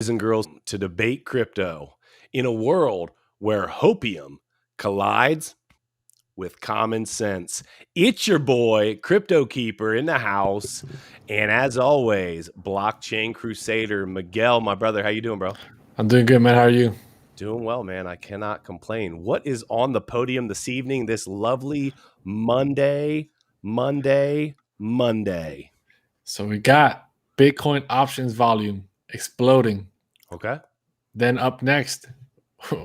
Boys and girls, to debate crypto in a world where hopium collides with common sense. It's your boy, CryptoKeeper, in the house. And as always, BlockchainCrusader. Miguel, my brother, how you doing, bro? I'm doing good, man. How are you? Doing well, man. I cannot complain. What is on the podium this evening, this lovely Monday? So we got Bitcoin options volume exploding. Okay. Then up next,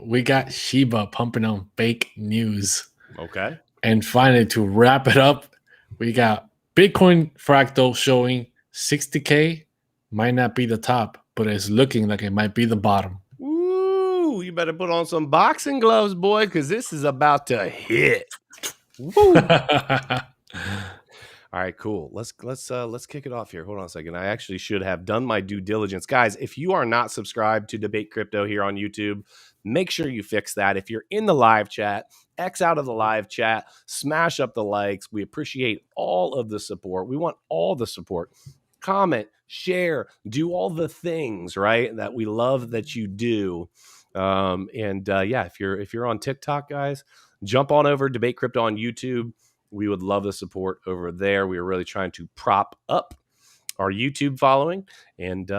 we got Shiba pumping on fake news. Okay. And finally, to wrap it up, we got Bitcoin Fractal showing 60K. Might not be the top, but it's looking like it might be the bottom. Ooh, you better put on some boxing gloves, boy, because this is about to hit. Woo. All right, cool. Let's kick it off here. Hold on a second. I actually should have done my due diligence. Guys, if you are not subscribed to Debate Crypto here on YouTube, make sure you fix that. If you're in the live chat, X out of the live chat, smash up the likes. We appreciate all of the support. We want all the support. Comment, share, do all the things, right? That we love that you do. Yeah, if you're on TikTok, guys, jump on over Debate Crypto on YouTube. We would love the support over there. We are really trying to prop up our YouTube following. And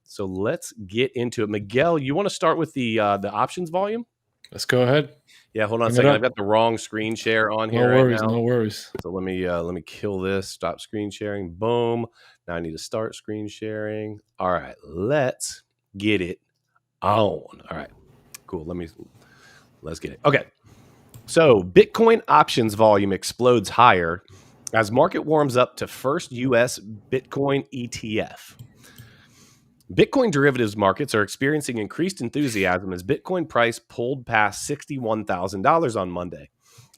so let's get into it. Miguel, you want to start with the options volume? Let's go ahead. Yeah, hold on a second. I've got the wrong screen share on here right now. No worries. So let me kill this. Stop screen sharing. Boom. Now I need to start screen sharing. All right, let's get it on. All right, cool. Let's get it. Okay. So Bitcoin options volume explodes higher as market warms up to first U.S. Bitcoin ETF. Bitcoin derivatives markets are experiencing increased enthusiasm as Bitcoin price pulled past $61,000 on Monday,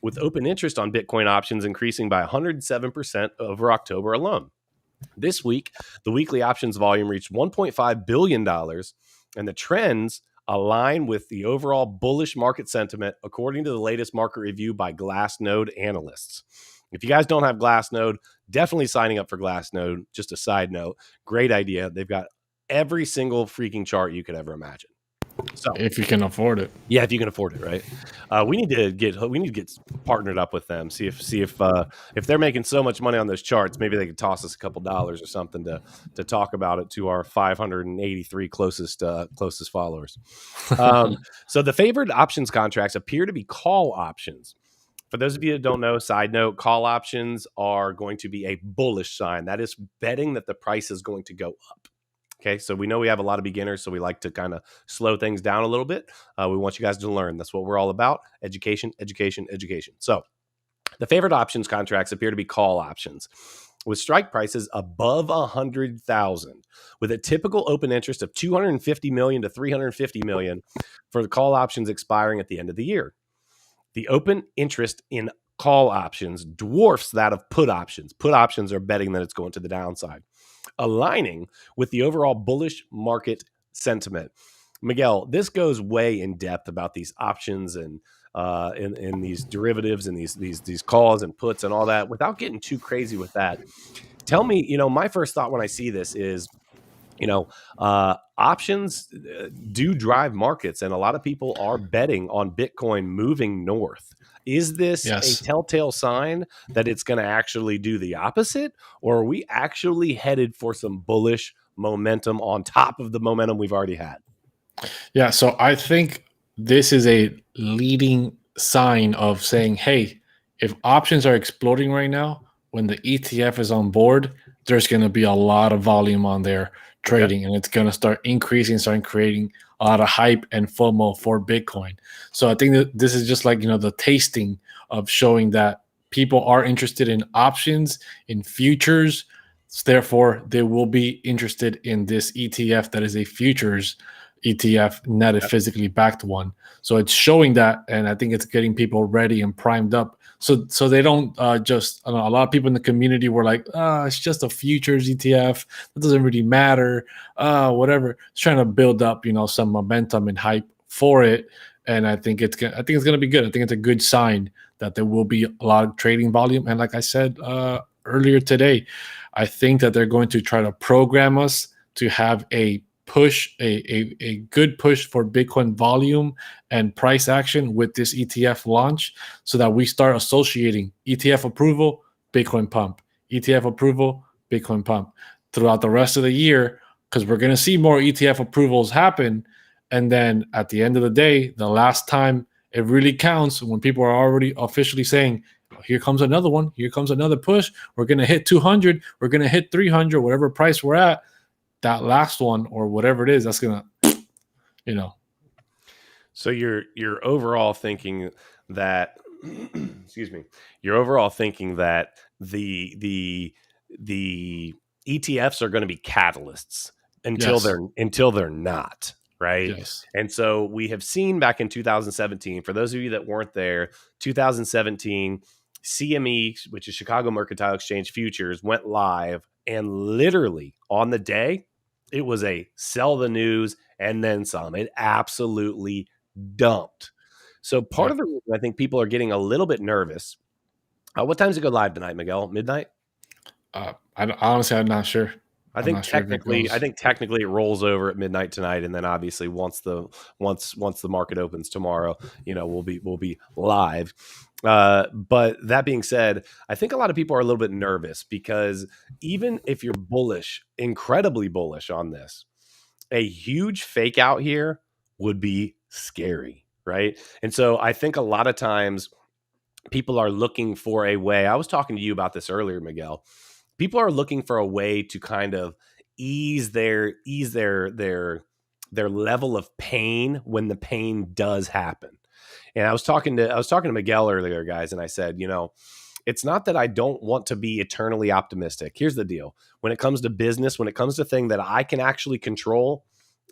with open interest on Bitcoin options increasing by 107% over October alone. This week, the weekly options volume reached $1.5 billion, and the trends align with the overall bullish market sentiment, according to the latest market review by Glassnode analysts. If you guys don't have Glassnode, definitely signing up for Glassnode. Just a side note, great idea. They've got every single freaking chart you could ever imagine. So if you can afford it, yeah, if you can afford it, right? We need to get partnered up with them. See if they're making so much money on those charts, maybe they could toss us a couple dollars or something to talk about it to our 583 closest followers. So the favored options contracts appear to be call options. For those of you that don't know, side note, call options are going to be a bullish sign. That is betting that the price is going to go up. Okay, so we know we have a lot of beginners, so we like to kind of slow things down a little bit. We want you guys to learn. That's what we're all about. Education, education, education. So the favored options contracts appear to be call options with strike prices above 100,000, with a typical open interest of 250 million to 350 million for the call options expiring at the end of the year. The open interest in call options dwarfs that of put options. Put options are betting that it's going to the downside, aligning with the overall bullish market sentiment. Miguel, this goes way in depth about these options and in these derivatives and these calls and puts and all that. Without getting too crazy with that, tell me, my first thought when I see this is, options do drive markets, and a lot of people are betting on Bitcoin moving north. Is this a telltale sign that it's going to actually do the opposite, or are we actually headed for some bullish momentum on top of the momentum we've already had? Yeah, so I think this is a leading sign of saying, hey, if options are exploding right now, when the ETF is on board, there's going to be a lot of volume on there trading, and it's going to start increasing, start creating a lot of hype and FOMO for Bitcoin. So I think that this is just like, the tasting of showing that people are interested in options, in futures. Therefore, they will be interested in this ETF that is a futures ETF, not a physically backed one. So it's showing that, and I think it's getting people ready and primed up. So they don't just, I don't know, a lot of people in the community were like, it's just a futures ETF. That doesn't really matter. Whatever. It's trying to build up, some momentum and hype for it. And I think it's going to be good. I think it's a good sign that there will be a lot of trading volume. And like I said earlier today, I think that they're going to try to program us to have a push a good push for Bitcoin volume and price action with this ETF launch, so that we start associating ETF approval, Bitcoin pump, ETF approval, Bitcoin pump throughout the rest of the year, because we're going to see more ETF approvals happen. And then at the end of the day, the last time it really counts, when people are already officially saying, here comes another one, here comes another push, we're going to hit 200, we're going to hit 300, whatever price we're at, that last one or whatever it is, that's going to, you know. So you're overall thinking that excuse me, you're overall thinking that the ETFs are going to be catalysts until they're not, right? Yes. And so we have seen back in 2017, for those of you that weren't there, 2017 CME, which is Chicago Mercantile Exchange futures, went live, and literally on the day, it was a sell the news and then some. It absolutely dumped. So part of the reason I think people are getting a little bit nervous. What time does it go live tonight, Miguel? Midnight? Honestly, I'm not sure. I think technically it rolls over at midnight tonight, and then obviously once the market opens tomorrow, we'll be live. But that being said, I think a lot of people are a little bit nervous, because even if you're bullish, incredibly bullish on this, a huge fake out here would be scary, right? And so I think a lot of times people are looking for a way. I was talking to you about this earlier, Miguel. People are looking for a way to kind of ease their level of pain when the pain does happen. And I was talking to Miguel earlier, guys, and I said, it's not that I don't want to be eternally optimistic. Here's the deal. When it comes to business, when it comes to things that I can actually control,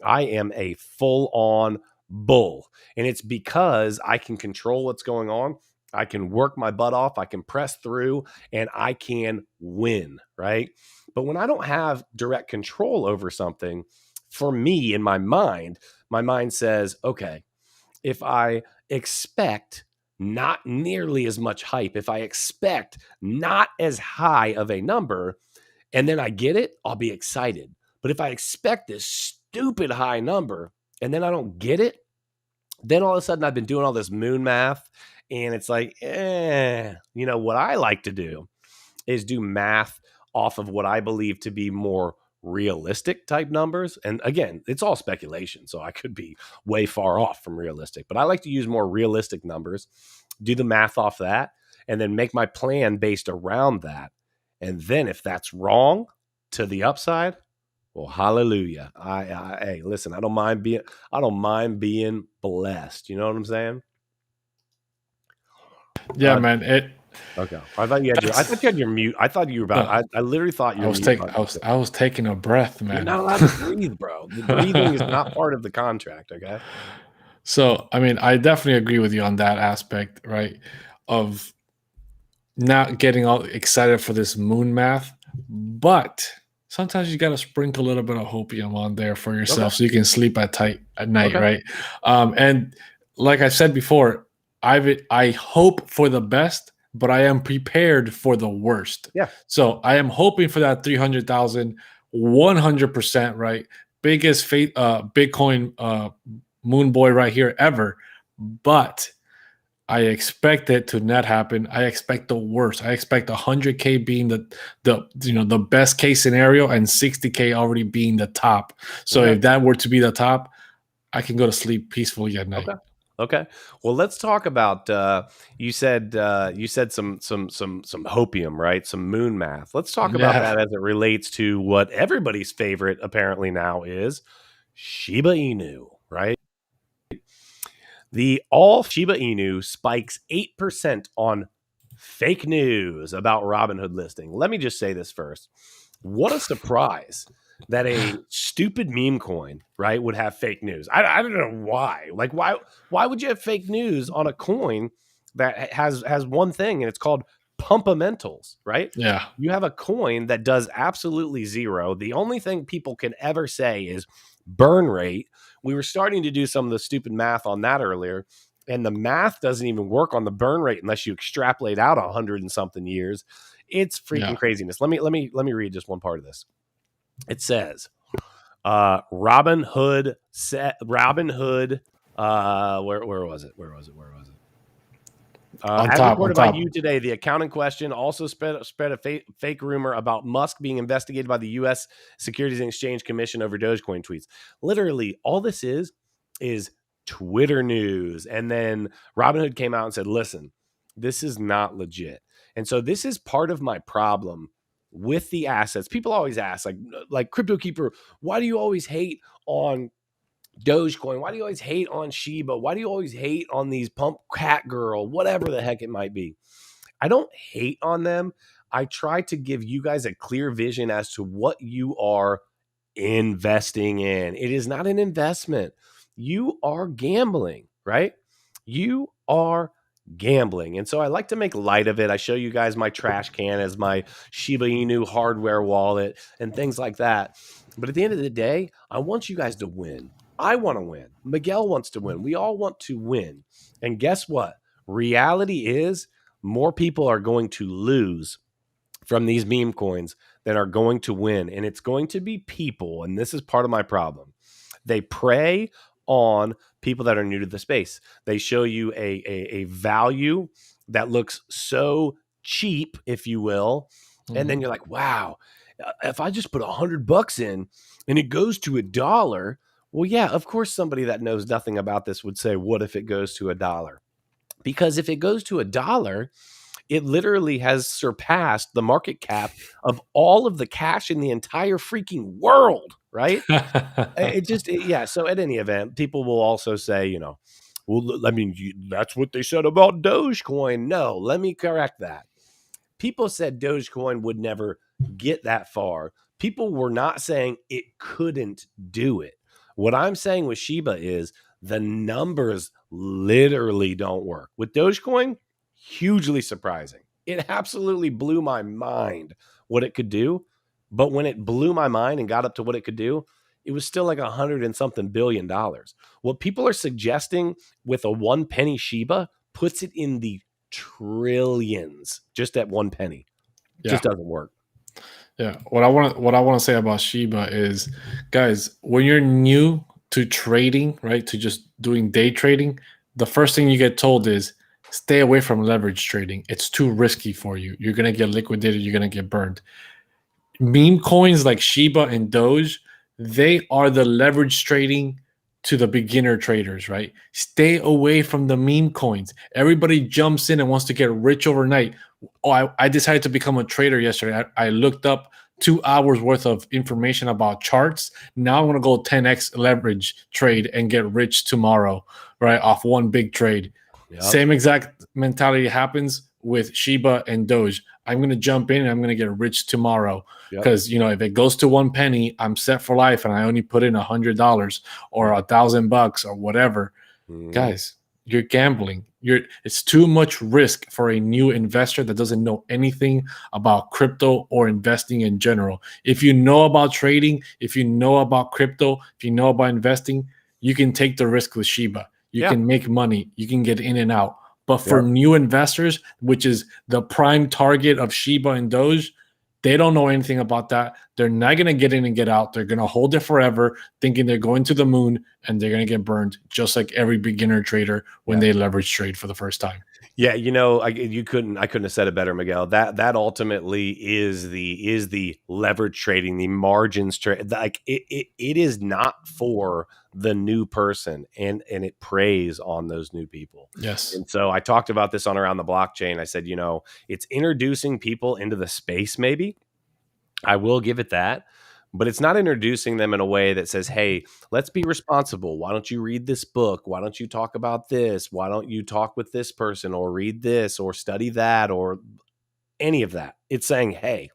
I am a full-on bull. And it's because I can control what's going on. I can work my butt off, I can press through, and I can win, right? But when I don't have direct control over something, for me, in my mind says, okay, if I expect not nearly as much hype, if I expect not as high of a number, and then I get it, I'll be excited. But if I expect this stupid high number and then I don't get it, then all of a sudden I've been doing all this moon math, and it's like, what I like to do is do math off of what I believe to be more realistic type numbers. And again, it's all speculation, so I could be way far off from realistic, but I like to use more realistic numbers, do the math off that, and then make my plan based around that. And then if that's wrong to the upside, well, hallelujah. Hey, listen, I don't mind being blessed. You know what I'm saying? Yeah, man. Okay. I thought you had your mute. I thought you were about. I literally thought you were. I was taking a breath, man. You're not allowed to breathe, bro. The breathing is not part of the contract. Okay. So, I mean, I definitely agree with you on that aspect, right? Of not getting all excited for this moon math, but sometimes you got to sprinkle a little bit of hopium on there for yourself, so you can sleep at night, right? And like I said before, I hope for the best, but I am prepared for the worst. Yeah. So I am hoping for that 300,000, 100%, right? Biggest Bitcoin moon boy right here ever. But I expect it to not happen. I expect the worst. I expect 100K being the best case scenario, and 60K already being the top. So if that were to be the top, I can go to sleep peacefully at night. Okay. Well, let's talk about. You said some hopium, right? Some moon math. Let's talk about that as it relates to what everybody's favorite apparently now is Shiba Inu, right? The all Shiba Inu spikes 8% on fake news about Robinhood listing. Let me just say this first. What a surprise that a stupid meme coin, right, would have fake news. I don't know why. Like, why would you have fake news on a coin that has one thing, and it's called pumpamentals, right? Yeah. You have a coin that does absolutely zero. The only thing people can ever say is burn rate. We were starting to do some of the stupid math on that earlier, and the math doesn't even work on the burn rate unless you extrapolate out 100 and something years. It's freaking craziness. Let me read just one part of this. It says, Robin Hood set Robin Hood. Where was it? Where was it? On As top, on reported by top. you today, the account in question also spread a fake rumor about Musk being investigated by the U.S. Securities and Exchange Commission over Dogecoin tweets. Literally, all this is Twitter news. And then Robinhood came out and said, listen, this is not legit. And so this is part of my problem with the assets. People always ask, like CryptoKeeper, why do you always hate on Dogecoin? Why do you always hate on Shiba? Why do you always hate on these pump cat girl, whatever the heck it might be? I don't hate on them. I try to give you guys a clear vision as to what you are investing in. It is not an investment. You are gambling, right? You are gambling. And so I like to make light of it. I show you guys my trash can as my Shiba Inu hardware wallet and things like that. But at the end of the day, I want you guys to win. I want to win. Miguel wants to win. We all want to win. And guess what? Reality is more people are going to lose from these meme coins than are going to win. And it's going to be people. And this is part of my problem. They prey on people that are new to the space. They show you a value that looks so cheap, if you will. And then you're like, wow, if I just put $100 in and it goes to $1, well, yeah, of course, somebody that knows nothing about this would say, what if it goes to $1? Because if it goes to $1, it literally has surpassed the market cap of all of the cash in the entire freaking world, right? Yeah. So at any event, people will also say, well, I mean, that's what they said about Dogecoin. No, let me correct that. People said Dogecoin would never get that far. People were not saying it couldn't do it. What I'm saying with Shiba is the numbers literally don't work. With Dogecoin, hugely surprising. It absolutely blew my mind what it could do. But when it blew my mind and got up to what it could do, it was still like $100 and something billion. What people are suggesting with a 1 penny Shiba puts it in the trillions just at 1 penny. Yeah. Just doesn't work. Yeah. What I want to say about Shiba is, guys, when you're new to trading, right, to just doing day trading, the first thing you get told is stay away from leverage trading. It's too risky for you. You're gonna get liquidated. You're gonna get burned. Meme coins like Shiba and Doge, they are the leverage trading to the beginner traders, right? Stay away from the meme coins. Everybody jumps in and wants to get rich overnight. Oh, I decided to become a trader yesterday. I looked up 2 hours worth of information about charts. Now I'm going to go 10x leverage trade and get rich tomorrow, right? Off one big trade. Yep. Same exact mentality happens with Shiba and Doge. I'm going to jump in and I'm going to get rich tomorrow because, if it goes to 1 penny, I'm set for life and I only put in $100 or $1,000 or whatever. Guys, you're gambling. It's too much risk for a new investor that doesn't know anything about crypto or investing in general. If you know about trading, if you know about crypto, if you know about investing, you can take the risk with Shiba. You can make money. You can get in and out. But for new investors, which is the prime target of Shiba and Doge, they don't know anything about that. They're not going to get in and get out. They're going to hold it forever, thinking they're going to the moon, and they're going to get burned, just like every beginner trader when they leverage trade for the first time. Yeah, I couldn't have said it better, Miguel. That ultimately is the leverage trading, the margins trade. Like it is not for the new person, and it preys on those new people. Yes. And so I talked about this on Around the Blockchain. I said, it's introducing people into the space. Maybe I will give it that. But it's not introducing them in a way that says, hey, let's be responsible. Why don't you read this book? Why don't you talk about this? Why don't you talk with this person or read this or study that or any of that? It's saying, hey,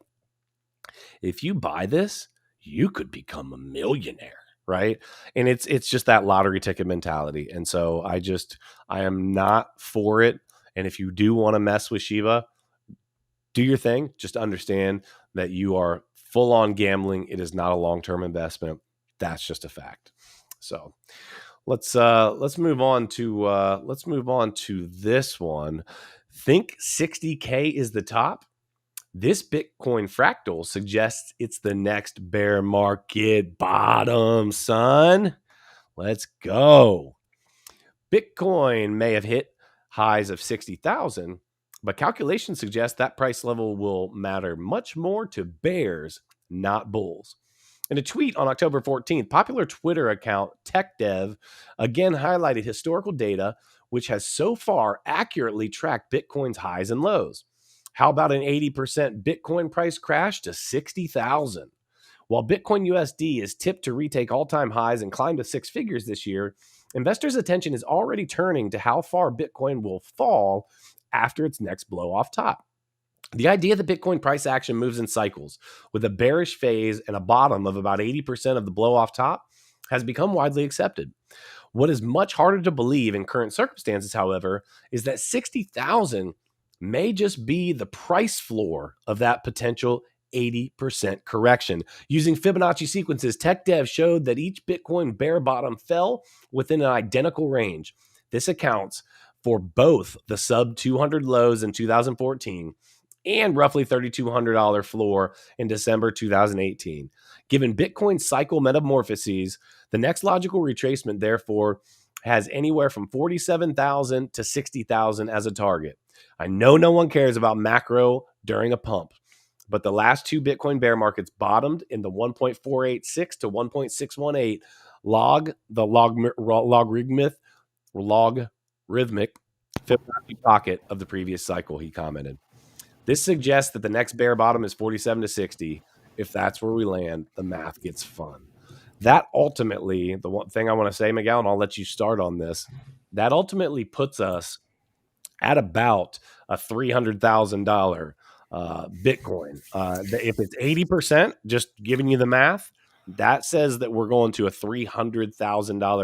if you buy this, you could become a millionaire, right? And it's just that lottery ticket mentality. And so I am not for it. And if you do want to mess with Shiba, do your thing. Just understand that you are full on gambling. It is not a long-term investment. That's just a fact. So let's move on to this one. Think 60K is the top. This Bitcoin fractal suggests it's the next bear market bottom, son. Let's go. Bitcoin may have hit highs of 60,000, but calculations suggest that price level will matter much more to bears, not bulls. In a tweet on October 14th, popular Twitter account TechDev again highlighted historical data which has so far accurately tracked Bitcoin's highs and lows. How about an 80% Bitcoin price crash to 60,000? While Bitcoin USD is tipped to retake all-time highs and climb to six figures this year, investors' attention is already turning to how far Bitcoin will fall after its next blow off top. The idea that Bitcoin price action moves in cycles with a bearish phase and a bottom of about 80% of the blow off top has become widely accepted. What is much harder to believe in current circumstances, however, is that 60,000 may just be the price floor of that potential 80% correction. Using Fibonacci sequences, TechDev showed that each Bitcoin bear bottom fell within an identical range. This accounts for both the sub 200 lows in 2014 and roughly $3,200 floor in December 2018. Given Bitcoin's cycle metamorphoses, the next logical retracement, therefore, has anywhere from 47,000 to 60,000 as a target. I know no one cares about macro during a pump, but the last two Bitcoin bear markets bottomed in the 1.486 to 1.618 logarithmic Fibonacci pocket of the previous cycle, he commented. This suggests that the next bear bottom is 47 to 60. If that's where we land, the math gets fun. That ultimately, the one thing I want to say, Miguel, and I'll let you start on this, that ultimately puts us at about a $300,000 Bitcoin. If it's 80%, just giving you the math, that says that we're going to a $300,000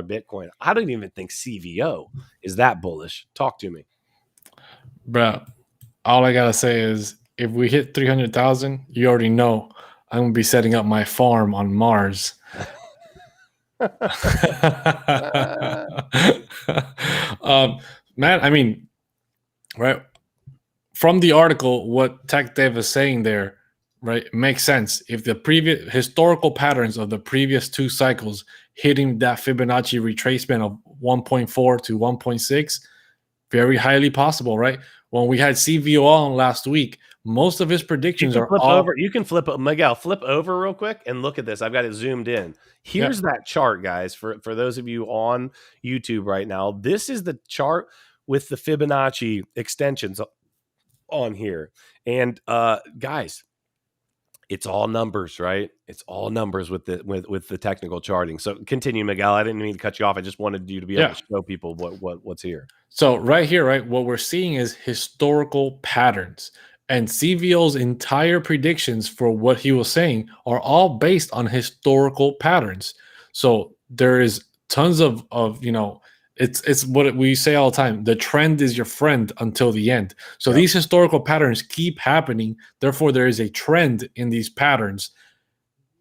Bitcoin. I don't even think CVO is that bullish. Talk to me. Bro, all I gotta say is if we hit 300,000, you already know I'm gonna be setting up my farm on Mars. Man, I mean, right from the article, what Tech Dev is saying there, right, makes sense. If the previous historical patterns of the previous two cycles hitting that Fibonacci retracement of 1.4 to 1.6, very highly possible, right? When we had CVO on last week, most of his predictions are flip all over. You can flip Miguel, flip over real quick and look at this. I've got it zoomed in. Here's that chart, guys. For those of you on YouTube right now, this is the chart with the Fibonacci extensions on here. And guys, it's all numbers, right? It's all numbers with the technical charting. So continue, Miguel. I didn't mean to cut you off. I just wanted you to be able to show people what's here. So right here, right, what we're seeing is historical patterns. And CVO's entire predictions for what he was saying are all based on historical patterns. So there is tons of it's what we say all the time. The trend is your friend until the end. So these historical patterns keep happening. Therefore, there is a trend in these patterns.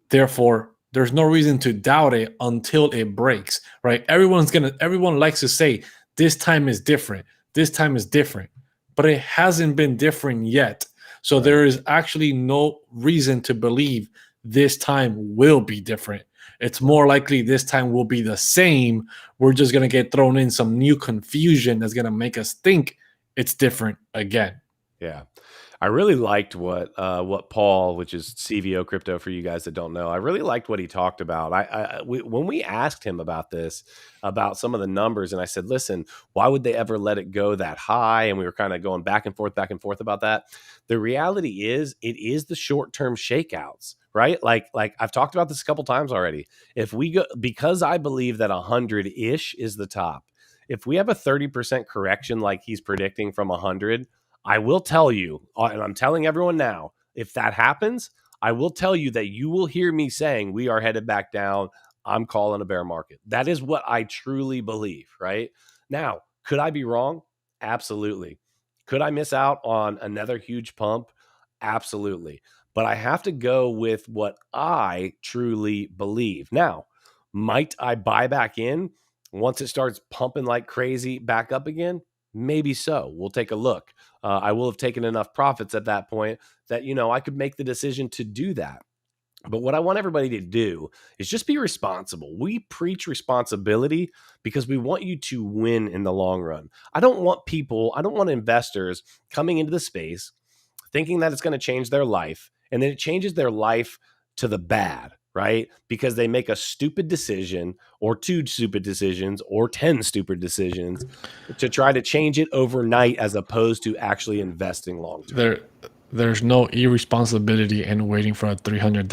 Therefore, there's no reason to doubt it until it breaks, right? Everyone likes to say this time is different. This time is different, but it hasn't been different yet. So there is actually no reason to believe this time will be different. It's more likely this time will be the same. We're just going to get thrown in some new confusion that's going to make us think it's different again. Yeah. I really liked what Paul, which is CVO crypto for you guys that don't know, I really liked what he talked about. When we asked him about this, about some of the numbers, and I said, listen, why would they ever let it go that high? And we were kind of going back and forth about that. The reality is it is the short-term shakeouts, right? Like I've talked about this a couple times already. If we go, because I believe that 100-ish is the top, if we have a 30% correction like he's predicting from 100, I will tell you, and I'm telling everyone now, if that happens, I will tell you that you will hear me saying we are headed back down. I'm calling a bear market. That is what I truly believe, right? Now, could I be wrong? Absolutely. Could I miss out on another huge pump? Absolutely. But I have to go with what I truly believe. Now, might I buy back in once it starts pumping like crazy back up again? Maybe so. We'll take a look. I will have taken enough profits at that point that, I could make the decision to do that. But what I want everybody to do is just be responsible. We preach responsibility because we want you to win in the long run. I don't want investors coming into the space thinking that it's going to change their life, and then it changes their life to the bad, right? Because they make a stupid decision or two stupid decisions or 10 stupid decisions to try to change it overnight as opposed to actually investing long term. There's no irresponsibility in waiting for a $300,000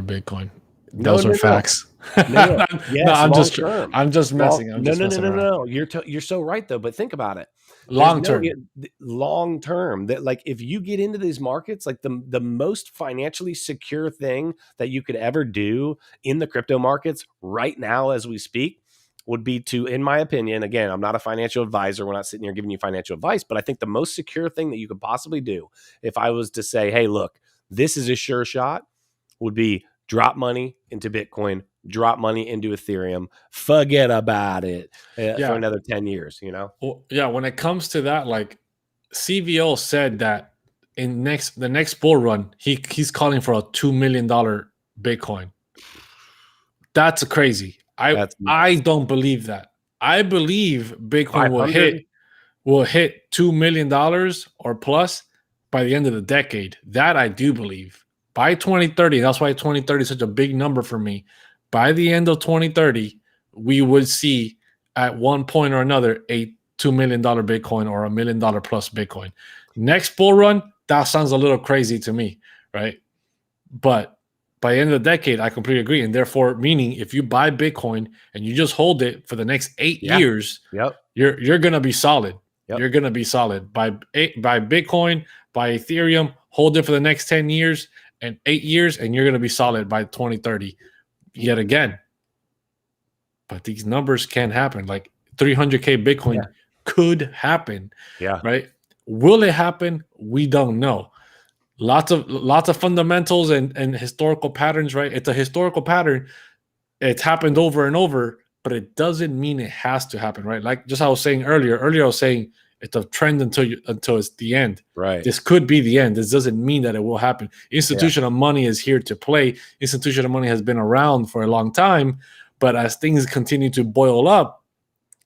Bitcoin. No, Those are no, no. facts. No, No, yes, long term. I'm just messing. I'm No, just no, no, messing no, around. no. You're so right though. But think about it. There's Long no term. long term that, like, if you get into these markets, like the most financially secure thing that you could ever do in the crypto markets right now as we speak would be to, in my opinion, again, I'm not a financial advisor. We're not sitting here giving you financial advice, but I think the most secure thing that you could possibly do, if I was to say, hey, look, this is a sure shot, would be drop money into Bitcoin, drop money into Ethereum, forget about it for another 10 years, Well, yeah, when it comes to that, like CVO said that in the next bull run, he's calling for a $2 million Bitcoin. That's crazy. That's I don't believe that. I believe Bitcoin 500. will hit $2 million or plus by the end of the decade. That I do believe. By 2030, that's why 2030 is such a big number for me. By the end of 2030, we would see at one point or another a $2 million Bitcoin or $1 million plus Bitcoin. Next bull run, that sounds a little crazy to me, right? But by the end of the decade, I completely agree. And therefore, meaning if you buy Bitcoin and you just hold it for the next 8 years, Yep. you're gonna be solid. Yep. You're gonna be solid. Buy Bitcoin, buy Ethereum, hold it for the next 10 years and 8 years, and you're gonna be solid by 2030. Yet again. But these numbers can happen. Like 300K Bitcoin could happen. Yeah. Right. Will it happen? We don't know. Lots of fundamentals and historical patterns, right? It's a historical pattern. It's happened over and over, but it doesn't mean it has to happen, right? Like just I was saying earlier. Earlier I was saying it's a trend until it's the end. Right. This could be the end. This doesn't mean that it will happen. Institutional money is here to play. Institutional money has been around for a long time, but as things continue to boil up,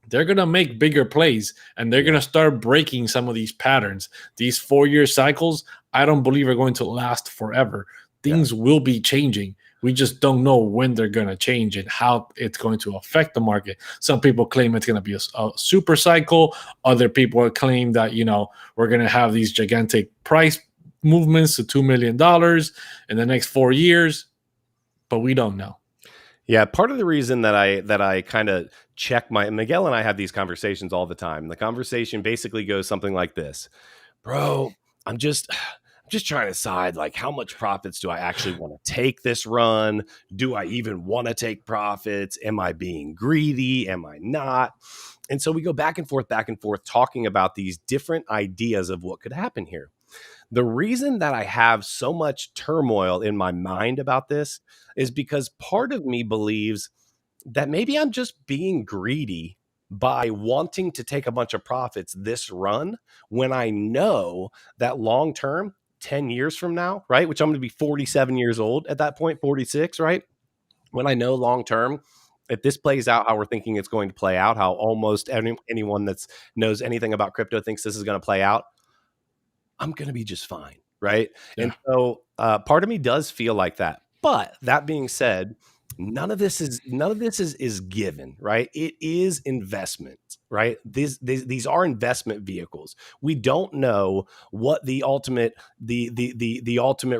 they're going to make bigger plays and they're going to start breaking some of these patterns. These 4-year cycles, I don't believe are going to last forever. Things will be changing. We just don't know when they're going to change and how it's going to affect the market. Some people claim it's going to be a super cycle. Other people claim that, we're going to have these gigantic price movements to $2 million in the next 4 years, but we don't know. Yeah, part of the reason that I kind of check Miguel and I have these conversations all the time. The conversation basically goes something like this: bro, I'm just trying to decide, like, how much profits do I actually want to take this run? Do I even want to take profits? Am I being greedy? Am I not? And so we go back and forth, talking about these different ideas of what could happen here. The reason that I have so much turmoil in my mind about this is because part of me believes that maybe I'm just being greedy by wanting to take a bunch of profits this run when I know that long term, 10 years from now, right? Which I'm going to be 47 years old at that point, 46, right? When I know long term, if this plays out how we're thinking it's going to play out, how almost anyone that knows anything about crypto thinks this is going to play out, I'm going to be just fine. Right. Yeah. And so part of me does feel like that. But that being said, none of this is given, right? It is investment, right? These are investment vehicles. We don't know what the ultimate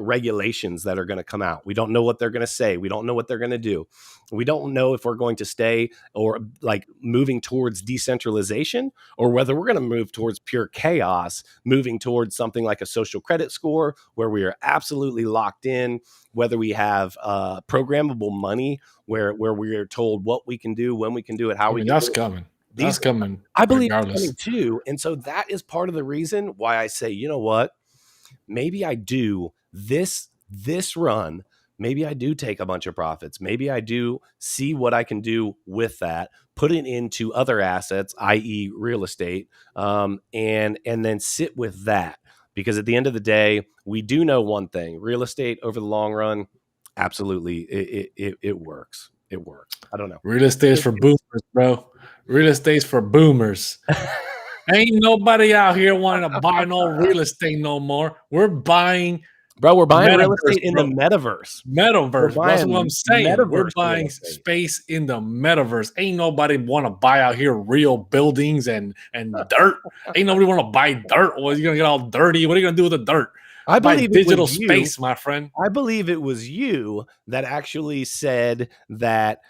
regulations that are going to come out. We don't know what they're going to say. We don't know what they're going to do. We don't know if we're going to stay or like moving towards decentralization or whether we're going to move towards pure chaos, moving towards something like a social credit score where we are absolutely locked in, whether we have programmable money where we are told what we can do, when we can do it, how we can that's do it. Coming. That's coming. I believe it's coming too. And so that is part of the reason why I say, you know what, maybe I do this run. maybe I do take a bunch of profits. Maybe I do see what I can do with that, put it into other assets, i.e. real estate, and then sit with that. Because at the end of the day, we do know one thing: real estate over the long run, absolutely, it works. It works. I don't know. Real estate's for boomers, bro. Real estate's for boomers. Ain't nobody out here wanting to buy no real estate no more. We're buying, bro. We're buying real metaverse, estate in the metaverse. Metaverse. That's what I'm saying. We're Metaverse buying space in the metaverse. Ain't nobody want to buy out here real buildings and dirt. Ain't nobody want to buy dirt. Well, you're gonna get all dirty. What are you gonna do with the dirt? I Buy believe digital space, my friend. I believe it was you that actually said that,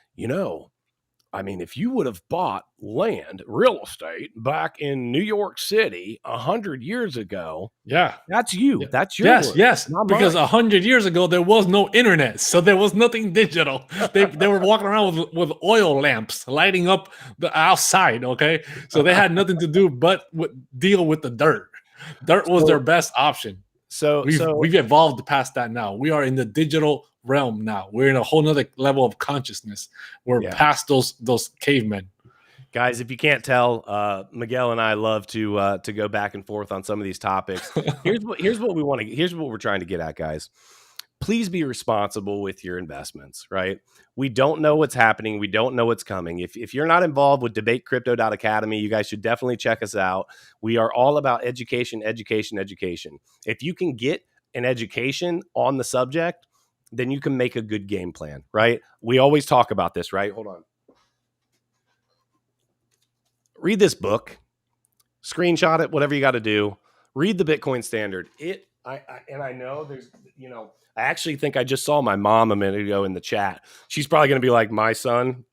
I mean, if you would have bought land, real estate back in New York City 100 years ago, yeah, that's you. Yeah. That's your word, yes. Because 100 years ago there was no internet, so there was nothing digital. They were walking around with oil lamps lighting up the outside. Okay, so they had nothing to do but deal with the dirt. Dirt was their best option. So we've evolved past that now. We are in the digital realm now. We're in a whole nother level of consciousness. We're past those cavemen. Guys, if you can't tell, Miguel and I love to go back and forth on some of these topics. Here's what we want to. Here's what we're trying to get at, guys. Please be responsible with your investments, right? We don't know what's happening. We don't know what's coming. If you're not involved with debatecrypto.academy, you guys should definitely check us out. We are all about education, education, education. If you can get an education on the subject, then you can make a good game plan, right? We always talk about this, right? Hold on. Read this book, screenshot it, whatever you got to do. Read the Bitcoin Standard. I know there's, I actually think I just saw my mom a minute ago in the chat. She's probably going to be like, my son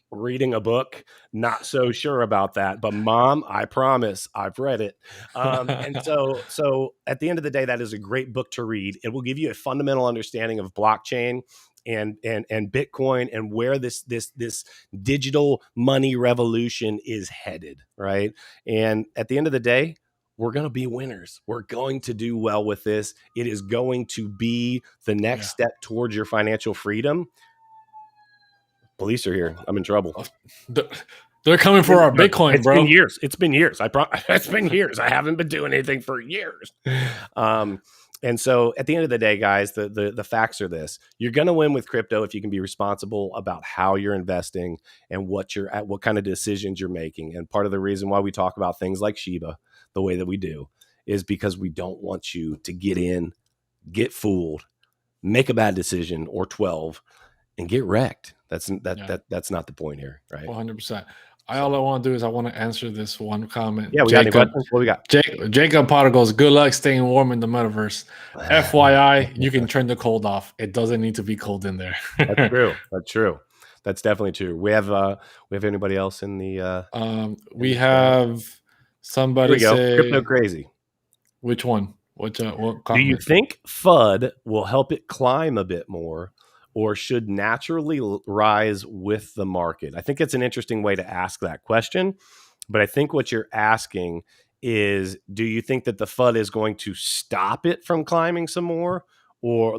reading a book. Not so sure about that, but Mom, I promise I've read it. And so at the end of the day, that is a great book to read. It will give you a fundamental understanding of blockchain and Bitcoin and where this digital money revolution is headed, right? And at the end of the day, we're going to be winners. We're going to do well with this. It is going to be the next step towards your financial freedom. Police are here. I'm in trouble. They're coming for our Bitcoin, bro. It's been years. It's been years. I haven't been doing anything for years. And so at the end of the day, guys, the facts are this: you're going to win with crypto if you can be responsible about how you're investing and what kind of decisions you're making. And part of the reason why we talk about things like Shiba the way that we do is because we don't want you to get in, get fooled, make a bad decision or 12 and get wrecked. That's not the point here, right? 100%. All I want to do is I want to answer this one comment. Yeah, we got any questions? What we got? Jacob Potter goes, good luck staying warm in the metaverse. FYI, you can turn the cold off. It doesn't need to be cold in there. That's true. That's true. That's definitely true. We have anybody else in the we have somebody say Crypto Crazy. Which one? What comment? Do you think FUD will help it climb a bit more, or should naturally rise with the market? I think it's an interesting way to ask that question, but I think what you're asking is, do you think that the FUD is going to stop it from climbing some more? Or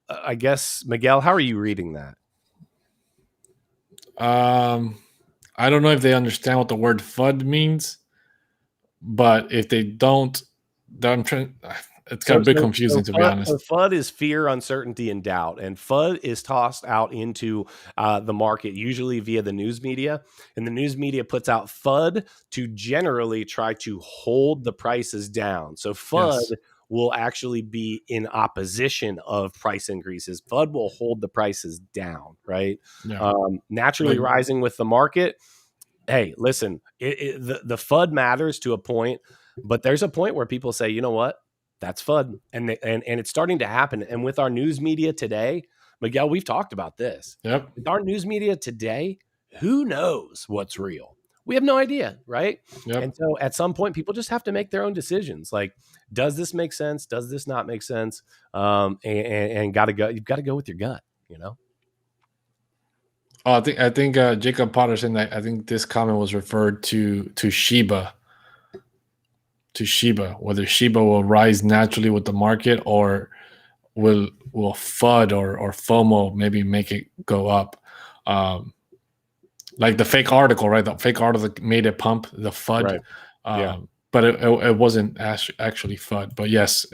I guess, Miguel, how are you reading that? I don't know if they understand what the word FUD means, but if they don't, it's got a bit confusing, to be honest. So FUD is fear, uncertainty, and doubt. And FUD is tossed out into the market, usually via the news media. And the news media puts out FUD to generally try to hold the prices down. So FUD will actually be in opposition of price increases. FUD will hold the prices down, right? Yeah. Naturally rising with the market. Hey, listen, the FUD matters to a point, but there's a point where people say, you know what? That's FUD. And it's starting to happen. And with our news media today, Miguel, we've talked about this. Yep. With our news media today, who knows what's real? We have no idea, right? Yep. And so at some point, people just have to make their own decisions. Like, does this make sense? Does this not make sense? And you've got to go with your gut, you know? Oh, I think Jacob Potter said that I think this comment was referred to Shiba. To Shiba, whether Shiba will rise naturally with the market or will FUD or FOMO maybe make it go up. Like the fake article, right? The fake article made it pump the FUD. Right. Yeah. But it wasn't actually FUD. But yes,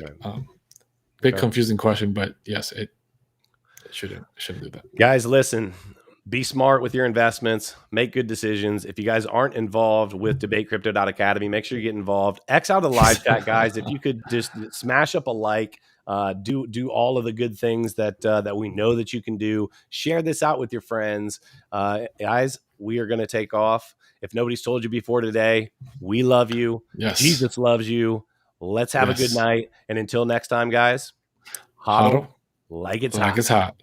big confusing question. But yes, it shouldn't do that. Guys, listen. Be smart with your investments. Make good decisions. If you guys aren't involved with debatecrypto.academy, make sure you get involved. X out of the live chat, guys. If you could just smash up a like, do all of the good things that we know that you can do. Share this out with your friends. Guys, we are going to take off. If nobody's told you before today, we love you. Yes. Jesus loves you. Let's have a good night. And until next time, guys, hodl like it's hot.